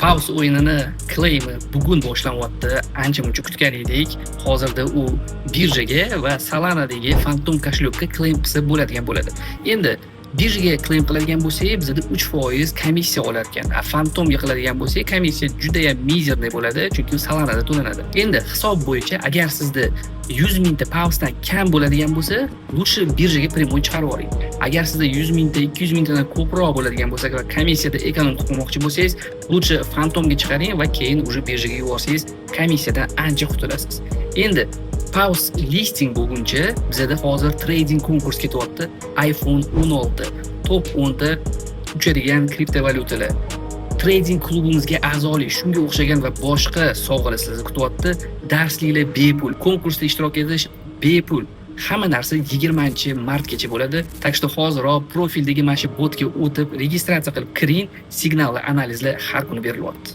Paus o'yinini claim'i bugun boshlanyapti. Ancha-muncha kutgan edik. Hozirda u birjaga va Solana'dagi Phantom kошелёкка claim qilsa bo'ladigan bo'ladi. Endi birjaga claim qiladigan bo'lsak, bizda 3% komissiya olar ekan. Phantomga qiladigan bo'lsak, komissiya juda ham mizerniy bo'ladi, chunki Solana'da to'lanadi. Endi hisob bo'yicha agar sizda 100 mingta pausdan kam bo'ladigan bo'lsa, lучше birjaga primoy chiqarib oling. Agar sizda 100 mingta, 200 mingtadan ko'proq bo'ladigan bo'lsa va komissiyada ekonom qilmoqchi bo'lsangiz, lучше Phantomga chiqaring va keyin уже birjaga yuborsangiz, komissiyadan ancha qutulasiz. Endi Paus listing bo'lguncha bizda hozir trading konkurs ketyapti. iPhone 16 top 10 ta uchadigan kriptovalyutalar. Trading klubimizga a'zolik, shunga o'xshagan va boshqa sovg'alar sizni kutyapti. Darsliklar bepul, konkursda ishtirok etish bepul. Hamma narsa 20-martgacha bo'ladi. Tak что hoziroq profildagi mana shu botga o'tib, registratsiya qilib kiring. Signal va analizlar har kuni berilyapti.